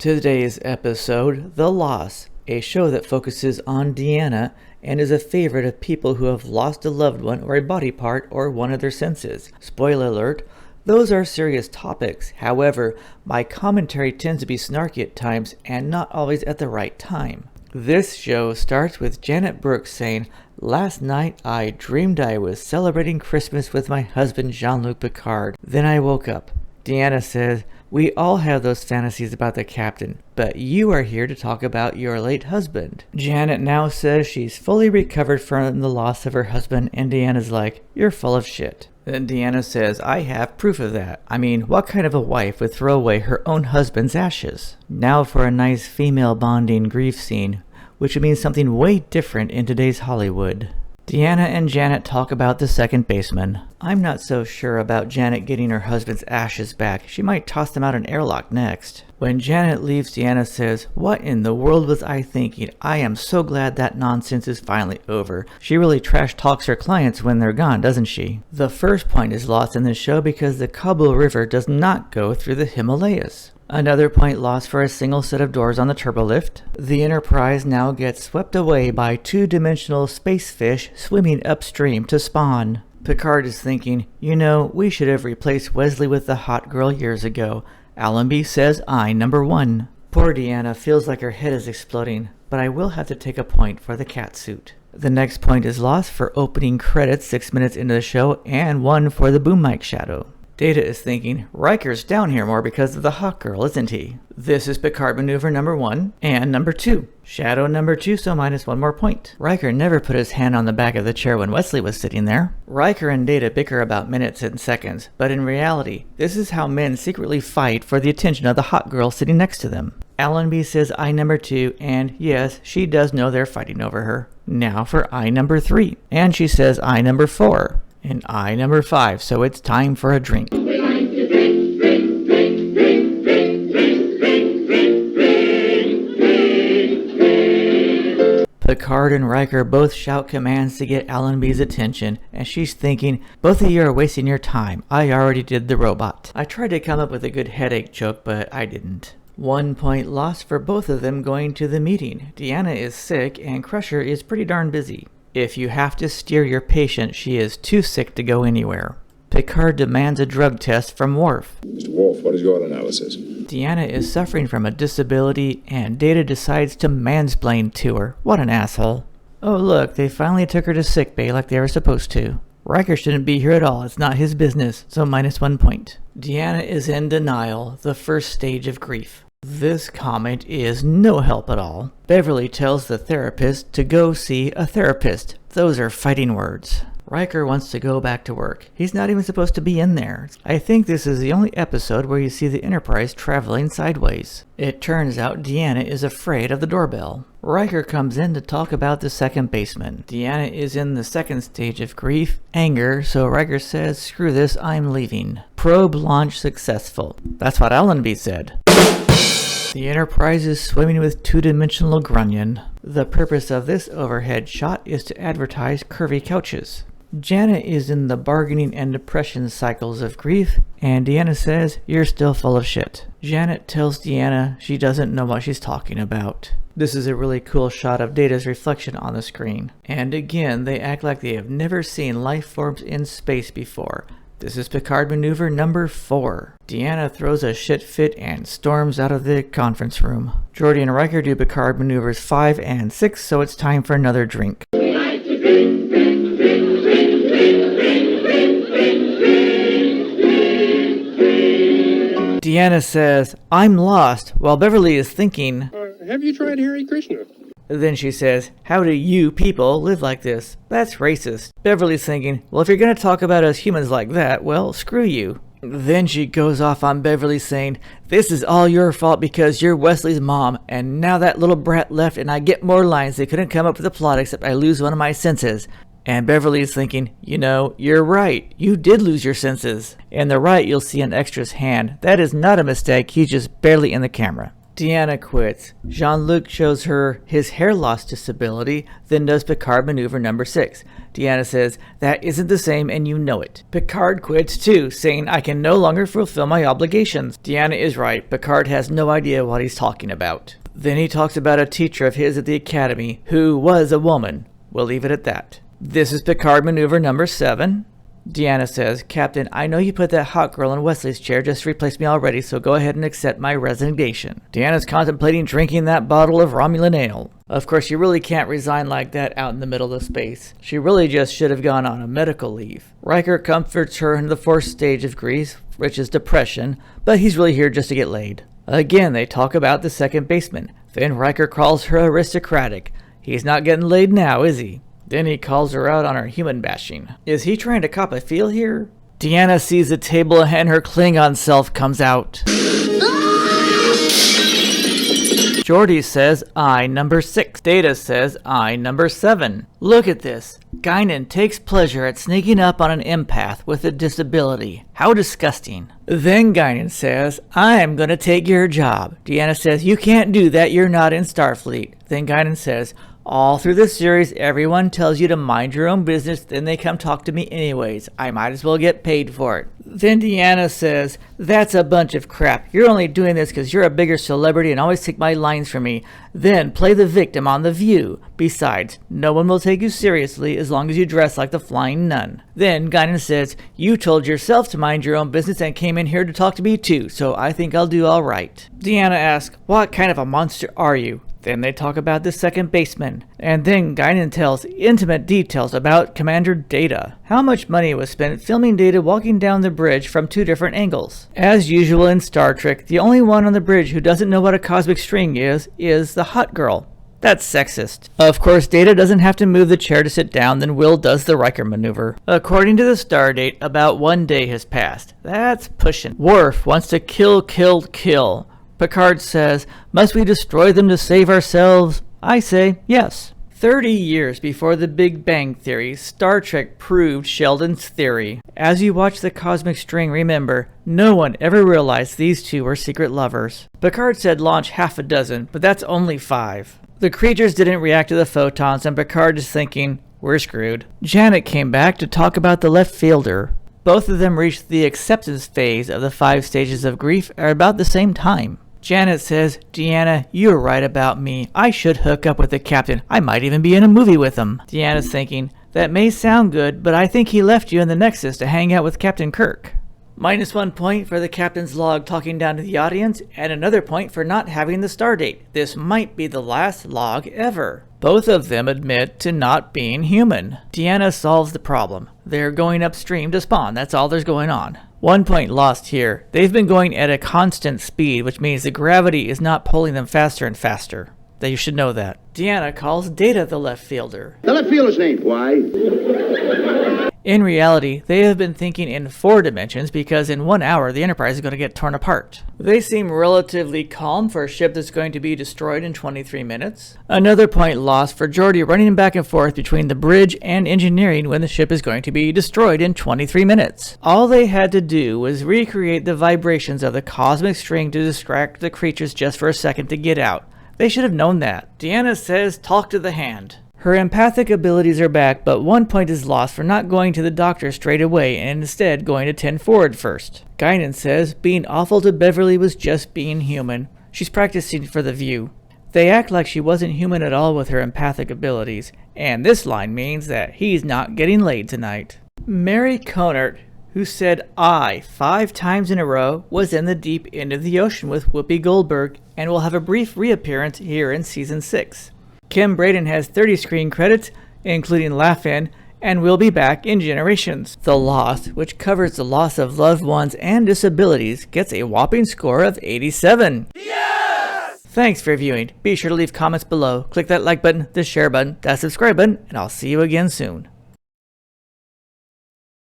Today's episode, The Loss, a show that focuses on Deanna and is a favorite of people who have lost a loved one or a body part or one of their senses. Spoiler alert, those are serious topics. However, my commentary tends to be snarky at times and not always at the right time. This show starts with Janet Brooks saying, "Last night I dreamed I was celebrating Christmas with my husband Jean-Luc Picard. Then I woke up." Deanna says, "We all have those fantasies about the captain, but you are here to talk about your late husband." Janet now says she's fully recovered from the loss of her husband, and Deanna's like, "You're full of shit." Then Deanna says, "I have proof of that. I mean, what kind of a wife would throw away her own husband's ashes?" Now for a nice female bonding grief scene, which would mean something way different in today's Hollywood. Deanna and Janet talk about the second baseman. "I'm not so sure about Janet getting her husband's ashes back. She might toss them out an airlock next." When Janet leaves, Deanna says, "What in the world was I thinking? I am so glad that nonsense is finally over." She really trash talks her clients when they're gone, doesn't she? The first point is lost in this show because the Kabul River does not go through the Himalayas. Another point lost for a single set of doors on the turbolift. The Enterprise now gets swept away by two-dimensional space fish swimming upstream to spawn. Picard is thinking, we should have replaced Wesley with the hot girl years ago. Allenby says I number one. Poor Deanna feels like her head is exploding, but I will have to take a point for the cat suit. The next point is lost for opening credits 6 minutes into the show and one for the boom mic shadow. Data is thinking, Riker's down here more because of the hot girl, isn't he? This is Picard maneuver number 1 and number 2. Shadow number 2, so minus one more point. Riker never put his hand on the back of the chair when Wesley was sitting there. Riker and Data bicker about minutes and seconds, but in reality, this is how men secretly fight for the attention of the hot girl sitting next to them. Allenby says I number 2, and yes, she does know they're fighting over her. Now for I number 3, and she says I number 4. And I number 5, so it's time for a drink. Picard and Riker both shout commands to get Allenby's attention, and she's thinking, both of you are wasting your time. I already did the robot. I tried to come up with a good headache joke, but I didn't. 1 point lost for both of them going to the meeting. Deanna is sick, and Crusher is pretty darn busy. If you have to steer your patient, she is too sick to go anywhere. Picard demands a drug test from Worf. Mr. Worf, what is your analysis? Deanna is suffering from a disability, and Data decides to mansplain to her. What an asshole. Oh look, they finally took her to sickbay like they were supposed to. Riker shouldn't be here at all, it's not his business, so minus 1 point. Deanna is in denial, the first stage of grief. This comment is no help at all. Beverly tells the therapist to go see a therapist. Those are fighting words. Riker wants to go back to work. He's not even supposed to be in there. I think this is the only episode where you see the Enterprise traveling sideways. It turns out Deanna is afraid of the doorbell. Riker comes in to talk about the second baseman. Deanna is in the second stage of grief, anger, so Riker says, "Screw this, I'm leaving." Probe launch successful. That's what Allenby said. The Enterprise is swimming with two-dimensional grunion. The purpose of this overhead shot is to advertise curvy couches. Janet is in the bargaining and depression cycles of grief, and Deanna says, "You're still full of shit." Janet tells Deanna she doesn't know what she's talking about. This is a really cool shot of Data's reflection on the screen. And again, they act like they have never seen life forms in space before. This is Picard maneuver number 4. Deanna throws a shit fit and storms out of the conference room. Geordi and Riker do Picard maneuvers 5 and 6, so it's time for another drink. Deanna says, "I'm lost," while Beverly is thinking, Have you tried Hare Krishna? Then she says, "How do you people live like this? That's racist." Beverly's thinking, well, if you're going to talk about us humans like that, well, screw you. Then she goes off on Beverly saying, "This is all your fault because you're Wesley's mom, and now that little brat left and I get more lines. They couldn't come up with a plot except I lose one of my senses." And Beverly's thinking, you're right. You did lose your senses. In the right, you'll see an extra's hand. That is not a mistake. He's just barely in the camera. Deanna quits. Jean-Luc shows her his hair loss disability, then does Picard maneuver number 6. Deanna says, that isn't the same and you know it. Picard quits too, saying, I can no longer fulfill my obligations. Deanna is right. Picard has no idea what he's talking about. Then he talks about a teacher of his at the academy who was a woman. We'll leave it at that. This is Picard maneuver number 7. Deanna says, Captain, I know you put that hot girl in Wesley's chair just to replace me already, so go ahead and accept my resignation. Deanna's contemplating drinking that bottle of Romulan ale. Of course, you really can't resign like that out in the middle of space. She really just should have gone on a medical leave. Riker comforts her in the 4th stage of grief, which is depression, but he's really here just to get laid. Again, they talk about the second baseman. Then Riker calls her aristocratic. He's not getting laid now, is he? Then he calls her out on her human bashing. Is he trying to cop a feel here? Deanna sees the table and her Klingon self comes out. Geordi says, I number 6. Data says, I number 7. Look at this. Guinan takes pleasure at sneaking up on an empath with a disability. How disgusting. Then Guinan says, I'm gonna take your job. Deanna says, you can't do that, you're not in Starfleet. Then Guinan says, all through this series, everyone tells you to mind your own business, then they come talk to me anyways. I might as well get paid for it. Then Deanna says, that's a bunch of crap. You're only doing this because you're a bigger celebrity and always take my lines from me. Then play the victim on The View. Besides, no one will take you seriously as long as you dress like the Flying Nun. Then Guinan says, you told yourself to mind your own business and came in here to talk to me too, so I think I'll do all right. Deanna asks, what kind of a monster are you? Then they talk about the second baseman, and then Guinan tells intimate details about Commander Data. How much money was spent filming Data walking down the bridge from 2 different angles. As usual in Star Trek, the only one on the bridge who doesn't know what a cosmic string is the hot girl. That's sexist. Of course, Data doesn't have to move the chair to sit down, then Will does the Riker maneuver. According to the stardate, about 1 day has passed. That's pushing. Worf wants to kill. Picard says, must we destroy them to save ourselves? I say, yes. 30 years before the Big Bang Theory, Star Trek proved Sheldon's theory. As you watch the cosmic string, remember, no one ever realized these two were secret lovers. Picard said launch half a dozen, but that's only 5. The creatures didn't react to the photons, and Picard is thinking, we're screwed. Janet came back to talk about the left fielder. Both of them reached the acceptance phase of the 5 stages of grief at about the same time. Janet says, Deanna, you're right about me. I should hook up with the captain. I might even be in a movie with him. Deanna's thinking, that may sound good, but I think he left you in the Nexus to hang out with Captain Kirk. -1 point for the captain's log talking down to the audience, and another point for not having the stardate. This might be the last log ever. Both of them admit to not being human. Deanna solves the problem. They're going upstream to spawn. That's all there's going on. 1 point lost here. They've been going at a constant speed, which means the gravity is not pulling them faster and faster. That you should know that. Deanna calls Data the left fielder. The left fielder's name, why? In reality, they have been thinking in 4 dimensions because in 1 hour the Enterprise is going to get torn apart. They seem relatively calm for a ship that's going to be destroyed in 23 minutes. Another point lost for Geordi running back and forth between the bridge and engineering when the ship is going to be destroyed in 23 minutes. All they had to do was recreate the vibrations of the cosmic string to distract the creatures just for a second to get out. They should have known that. Deanna says, talk to the hand. Her empathic abilities are back, but 1 point is lost for not going to the doctor straight away and instead going to 10 forward first. Guinan says being awful to Beverly was just being human. She's practicing for The View. They act like she wasn't human at all with her empathic abilities, and this line means that he's not getting laid tonight. Mary Conart, who said I 5 times in a row, was in the deep end of the ocean with Whoopi Goldberg and will have a brief reappearance here in Season 6. Kim Braden has 30 screen credits, including Laugh-In, and will be back in Generations. The Lost, which covers the loss of loved ones and disabilities, gets a whopping score of 87. Yes! Thanks for viewing. Be sure to leave comments below. Click that like button, the share button, that subscribe button, and I'll see you again soon.